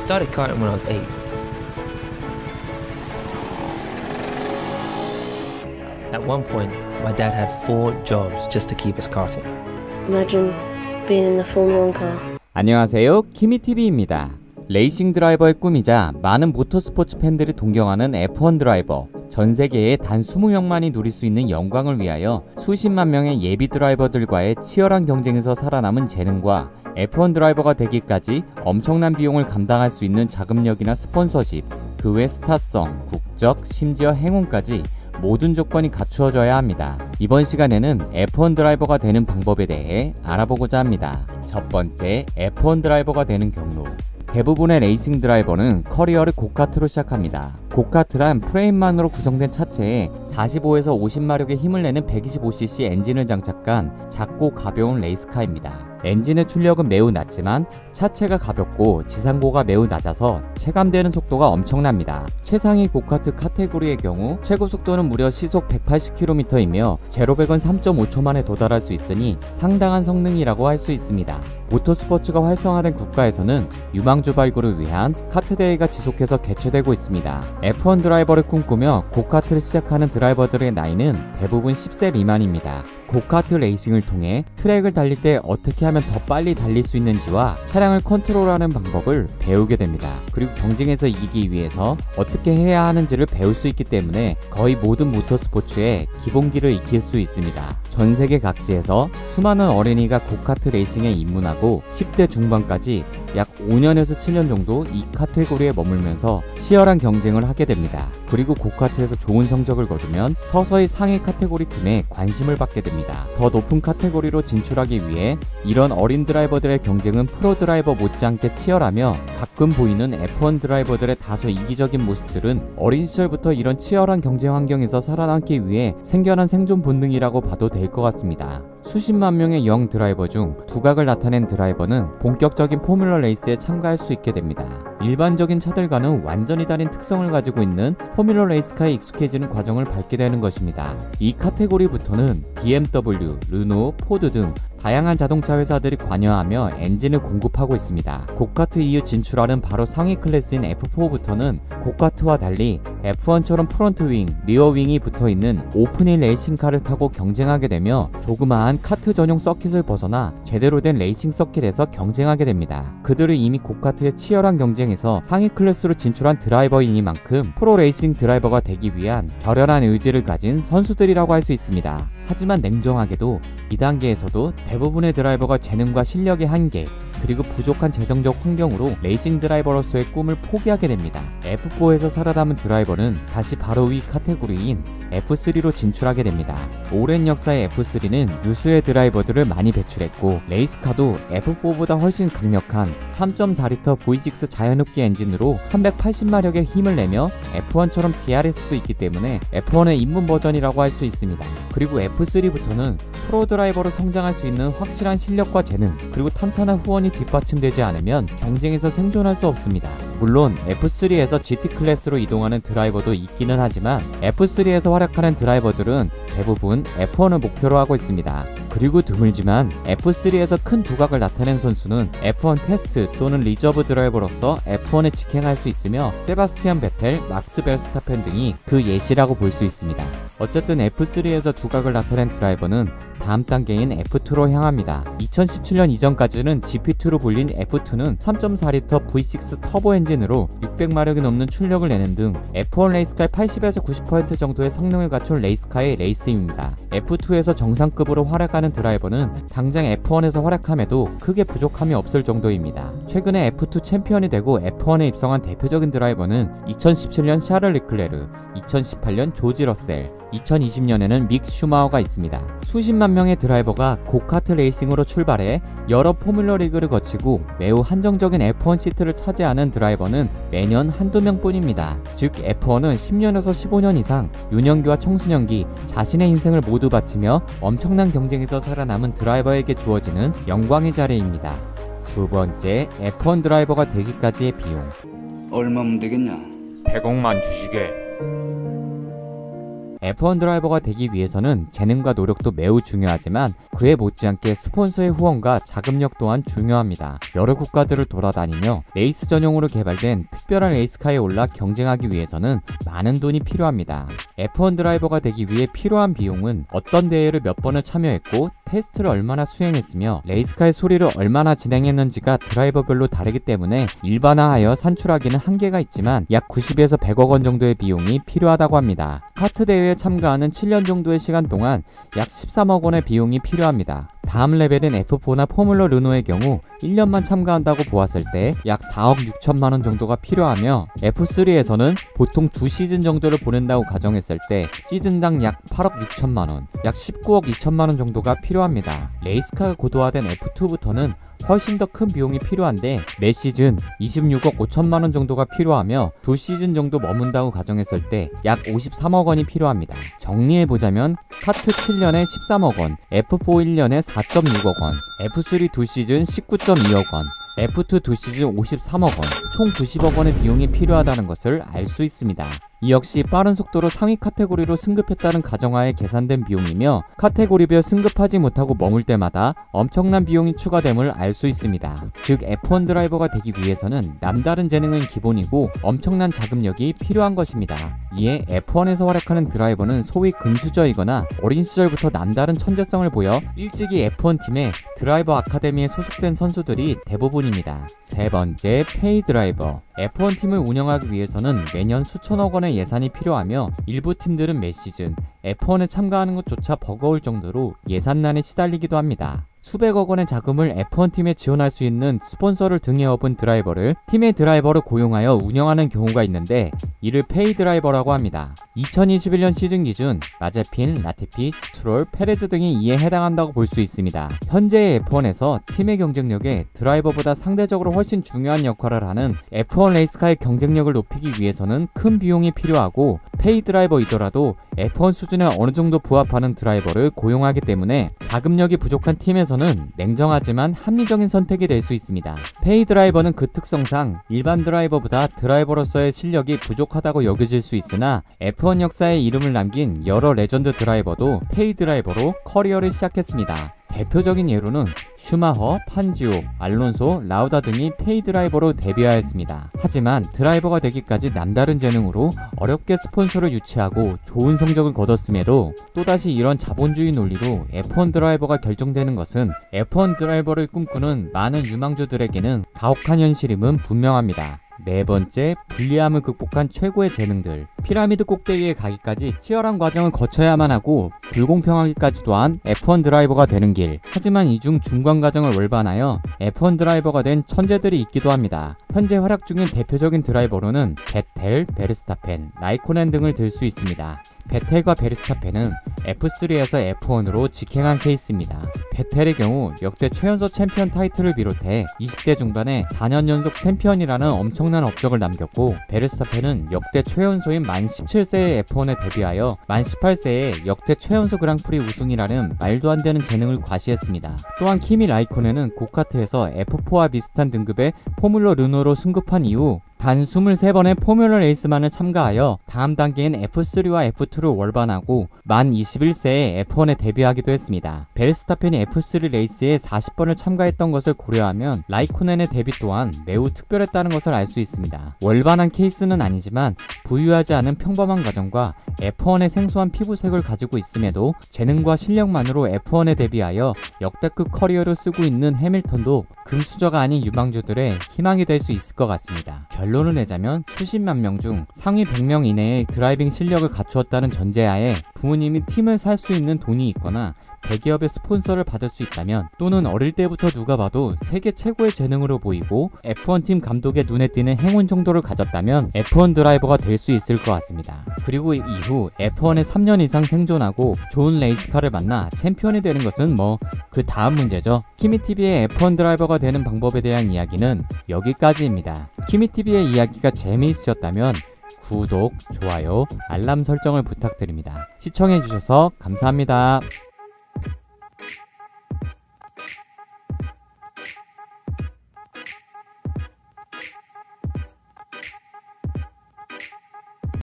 started karting when I was 8. At one point, my dad had 4 jobs just to keep us karting. Imagine being in a Formula 1 car. 안녕하세요, 키미TV입니다. 레이싱 드라이버의 꿈이자 많은 모터스포츠 팬들이 동경하는 F1 드라이버. 전 세계에 단 20명만이 누릴 수 있는 영광을 위하여 수십만 명의 예비 드라이버들과의 치열한 경쟁에서 살아남은 재능과 F1 드라이버가 되기까지 엄청난 비용을 감당할 수 있는 자금력이나 스폰서십, 그 외 스타성, 국적, 심지어 행운까지 모든 조건이 갖추어져야 합니다. 이번 시간에는 F1 드라이버가 되는 방법에 대해 알아보고자 합니다. 첫 번째, F1 드라이버가 되는 경로. 대부분의 레이싱 드라이버는 커리어를 고카트로 시작합니다. 고카트란 프레임만으로 구성된 차체에 45에서 50마력의 힘을 내는 125cc 엔진을 장착한 작고 가벼운 레이스카입니다. 엔진의 출력은 매우 낮지만 차체가 가볍고 지상고가 매우 낮아서 체감되는 속도가 엄청납니다. 최상위 고카트 카테고리의 경우 최고 속도는 무려 시속 180km이며 제로백은 3.5초 만에 도달할 수 있으니 상당한 성능이라고 할 수 있습니다. 모터스포츠가 활성화된 국가에서는 유망주 발굴을 위한 카트 대회가 지속해서 개최되고 있습니다. F1 드라이버를 꿈꾸며 고카트를 시작하는 드라이버들의 나이는 대부분 10세 미만입니다. 고카트 레이싱을 통해 트랙을 달릴 때 어떻게 하면 더 빨리 달릴 수 있는지와 차량을 컨트롤하는 방법을 배우게 됩니다. 그리고 경쟁에서 이기기 위해서 어떻게 해야 하는지를 배울 수 있기 때문에 거의 모든 모터스포츠의 기본기를 익힐 수 있습니다. 전 세계 각지에서 수많은 어린이가 고카트 레이싱에 입문하고 10대 중반까지 약 5년에서 7년 정도 이 카테고리에 머물면서 치열한 경쟁을 하게 됩니다. 그리고 고카트에서 좋은 성적을 거두면 서서히 상위 카테고리 팀에 관심을 받게 됩니다. 더 높은 카테고리로 진출하기 위해 이런 어린 드라이버들의 경쟁은 프로 드라이버 못지않게 치열하며 가끔 보이는 F1 드라이버들의 다소 이기적인 모습들은 어린 시절부터 이런 치열한 경쟁 환경에서 살아남기 위해 생겨난 생존 본능이라고 봐도 될 것 같습니다. 수십만 명의 영 드라이버 중 두각을 나타낸 드라이버는 본격적인 포뮬러 레이스에 참가할 수 있게 됩니다. 일반적인 차들과는 완전히 다른 특성을 가지고 있는 포뮬러 레이스카에 익숙해지는 과정을 밟게 되는 것입니다. 이 카테고리부터는 BMW, 르노, 포드 등 다양한 자동차 회사들이 관여하며 엔진을 공급하고 있습니다. 고카트 이후 진출하는 바로 상위 클래스인 F4부터는 고카트와 달리 F1처럼 프론트 윙, 리어 윙이 붙어있는 오픈힐 레이싱카를 타고 경쟁하게 되며 조그마한 카트 전용 서킷을 벗어나 제대로 된 레이싱 서킷에서 경쟁하게 됩니다. 그들은 이미 고카트의 치열한 경쟁에서 상위 클래스로 진출한 드라이버이니만큼 프로 레이싱 드라이버가 되기 위한 결연한 의지를 가진 선수들이라고 할 수 있습니다. 하지만 냉정하게도 이 단계에서도 대부분의 드라이버가 재능과 실력의 한계, 그리고 부족한 재정적 환경으로 레이싱 드라이버로서의 꿈을 포기하게 됩니다. F4에서 살아남은 드라이버는 다시 바로 위 카테고리인 F3로 진출하게 됩니다. 오랜 역사의 F3는 유수의 드라이버들을 많이 배출했고 레이스카도 F4보다 훨씬 강력한 3.4L V6 자연흡기 엔진으로 380마력의 힘을 내며 F1처럼 DRS도 있기 때문에 F1의 입문 버전이라고 할 수 있습니다. 그리고 F3부터는 프로 드라이버로 성장할 수 있는 확실한 실력과 재능, 그리고 탄탄한 후원이 뒷받침되지 않으면 경쟁에서 생존할 수 없습니다. 물론 F3에서 GT 클래스로 이동하는 드라이버도 있기는 하지만 F3에서 활약하는 드라이버들은 대부분 F1을 목표로 하고 있습니다. 그리고 드물지만 F3에서 큰 두각을 나타낸 선수는 F1 테스트 또는 리저브 드라이버로서 F1에 직행할 수 있으며 세바스티안 베텔, 막스 베르스타펜 등이 그 예시라고 볼 수 있습니다. 어쨌든 F3에서 두각을 나타낸 드라이버는 다음 단계인 F2로 향합니다. 2017년 이전까지는 GP2로 불린 F2는 3.4L V6 터보 엔진으로 600마력이 넘는 출력을 내는 등 F1 레이스카의 80에서 90% 정도의 성능을 갖춘 레이스카의 레이스입니다. F2에서 정상급으로 활약하는 드라이버는 당장 F1에서 활약함에도 크게 부족함이 없을 정도입니다. 최근에 F2 챔피언이 되고 F1에 입성한 대표적인 드라이버는 2017년 샤를 르클레르, 2018년 조지 러셀, 2020년에는 믹 슈마허가 있습니다. 수십만 명의 드라이버가 고카트 레이싱으로 출발해 여러 포뮬러 리그를 거치고 매우 한정적인 F1 시트를 차지하는 드라이버는 매년 한두 명뿐입니다. 즉 F1은 10년에서 15년 이상 유년기와 청소년기 자신의 인생을 모두 바치며 엄청난 경쟁에서 살아남은 드라이버에게 주어지는 영광의 자리입니다. 두 번째, F1 드라이버가 되기까지의 비용. 얼마면 되겠냐? 100억만 주시게. F1 드라이버가 되기 위해서는 재능과 노력도 매우 중요하지만 그에 못지않게 스폰서의 후원과 자금력 또한 중요합니다. 여러 국가들을 돌아다니며 레이스 전용으로 개발된 특별한 레이스카에 올라 경쟁하기 위해서는 많은 돈이 필요합니다. F1 드라이버가 되기 위해 필요한 비용은 어떤 대회를 몇 번을 참여했고 테스트를 얼마나 수행했으며 레이스카의 수리를 얼마나 진행했는지가 드라이버별로 다르기 때문에 일반화하여 산출하기는 한계가 있지만 약 90에서 100억 원 정도의 비용이 필요하다고 합니다. 카트 대회에 참가하는 7년 정도의 시간 동안 약 13억 원의 비용이 필요합니다. 다음 레벨인 F4나 포뮬러 르노의 경우 1년만 참가한다고 보았을 때 약 4억 6천만 원 정도가 필요하며 F3에서는 보통 2시즌 정도를 보낸다고 가정했을 때 시즌당 약 8억 6천만 원, 약 19억 2천만 원 정도가 필요합니다. 레이스카가 고도화된 F2부터는 훨씬 더 큰 비용이 필요한데 매 시즌 26억 5천만 원 정도가 필요하며 2시즌 정도 머문다고 가정했을 때 약 53억 원이 필요합니다. 정리해보자면 카트 7년에 13억 원, F4 1년에 4.6억 원, F3 2시즌 19.2억 원, F2 2시즌 53억 원, 총 90억 원의 비용이 필요하다는 것을 알 수 있습니다. 이 역시 빠른 속도로 상위 카테고리로 승급했다는 가정하에 계산된 비용이며 카테고리별 승급하지 못하고 머물 때마다 엄청난 비용이 추가됨을 알 수 있습니다. 즉 F1 드라이버가 되기 위해서는 남다른 재능은 기본이고 엄청난 자금력이 필요한 것입니다. 이에 F1에서 활약하는 드라이버는 소위 금수저이거나 어린 시절부터 남다른 천재성을 보여 일찍이 F1 팀의 드라이버 아카데미에 소속된 선수들이 대부분입니다. 세 번째, 페이 드라이버. F1 팀을 운영하기 위해서는 매년 수천억 원의 예산이 필요하며 일부 팀들은 매 시즌 F1에 참가하는 것조차 버거울 정도로 예산난에 시달리기도 합니다. 수백억 원의 자금을 F1 팀에 지원할 수 있는 스폰서를 등에 업은 드라이버를 팀의 드라이버로 고용하여 운영하는 경우가 있는데 이를 페이 드라이버라고 합니다. 2021년 시즌 기준 마제핀, 라티피, 스트롤, 페레즈 등이 이에 해당한다고 볼 수 있습니다. 현재의 F1에서 팀의 경쟁력에 드라이버보다 상대적으로 훨씬 중요한 역할을 하는 F1 레이스카의 경쟁력을 높이기 위해서는 큰 비용이 필요하고 페이 드라이버이더라도 F1 수준에 어느 정도 부합하는 드라이버를 고용하기 때문에 자금력이 부족한 팀에서는 냉정하지만 합리적인 선택이 될 수 있습니다. 페이 드라이버는 그 특성상 일반 드라이버보다 드라이버로서의 실력이 부족하다고 여겨질 수 있으나 F1 역사에 이름을 남긴 여러 레전드 드라이버도 페이 드라이버로 커리어를 시작했습니다. 대표적인 예로는 슈마허, 판지오, 알론소, 라우다 등이 페이 드라이버로 데뷔하였습니다. 하지만 드라이버가 되기까지 남다른 재능으로 어렵게 스폰서를 유치하고 좋은 성적을 거뒀음에도 또다시 이런 자본주의 논리로 F1 드라이버가 결정되는 것은 F1 드라이버를 꿈꾸는 많은 유망주들에게는 가혹한 현실임은 분명합니다. 네 번째, 불리함을 극복한 최고의 재능들. 피라미드 꼭대기에 가기까지 치열한 과정을 거쳐야만 하고 불공평하기까지도 한 F1 드라이버가 되는 길. 하지만 이 중 중간 과정을 월반하여 F1 드라이버가 된 천재들이 있기도 합니다. 현재 활약 중인 대표적인 드라이버로는 베텔, 베르스타펜, 라이코넨 등을 들 수 있습니다. 베텔과 베르스타펜은 F3에서 F1으로 직행한 케이스입니다. 베텔의 경우 역대 최연소 챔피언 타이틀을 비롯해 20대 중반에 4년 연속 챔피언이라는 엄청난 업적을 남겼고 베르스타펜은 역대 최연소인 만 17세의 F1에 데뷔하여 만 18세에 역대 최연소 그랑프리 우승이라는 말도 안 되는 재능을 과시했습니다. 또한 키미 라이코넨은 고카트에서 F4와 비슷한 등급의 포뮬러 르노로 승급한 이후 단 23번의 포뮬러 레이스만을 참가하여 다음 단계인 F3와 F2를 월반하고 만 21세에 F1에 데뷔하기도 했습니다. 베르스타펜이 F3 레이스에 40번을 참가했던 것을 고려하면 라이코넨의 데뷔 또한 매우 특별했다는 것을 알 수 있습니다. 월반한 케이스는 아니지만 부유하지 않은 평범한 가정과 F1의 생소한 피부색을 가지고 있음에도 재능과 실력만으로 F1에 데뷔하여 역대급 커리어를 쓰고 있는 해밀턴도 금수저가 아닌 유망주들의 희망이 될 수 있을 것 같습니다. 결론을 내자면 수십만 명 중 상위 100명 이내의 드라이빙 실력을 갖추었다는 전제하에 부모님이 팀을 살 수 있는 돈이 있거나 대기업의 스폰서를 받을 수 있다면 또는 어릴 때부터 누가 봐도 세계 최고의 재능으로 보이고 F1 팀 감독의 눈에 띄는 행운 정도를 가졌다면 F1 드라이버가 될 수 있을 것 같습니다. 그리고 이후 F1에 3년 이상 생존하고 좋은 레이스카를 만나 챔피언이 되는 것은 뭐 그 다음 문제죠. 키미TV의 F1 드라이버가 되는 방법에 대한 이야기는 여기까지입니다. 키미TV의 이야기가 재미있으셨다면 구독, 좋아요, 알람 설정을 부탁드립니다. 시청해주셔서 감사합니다.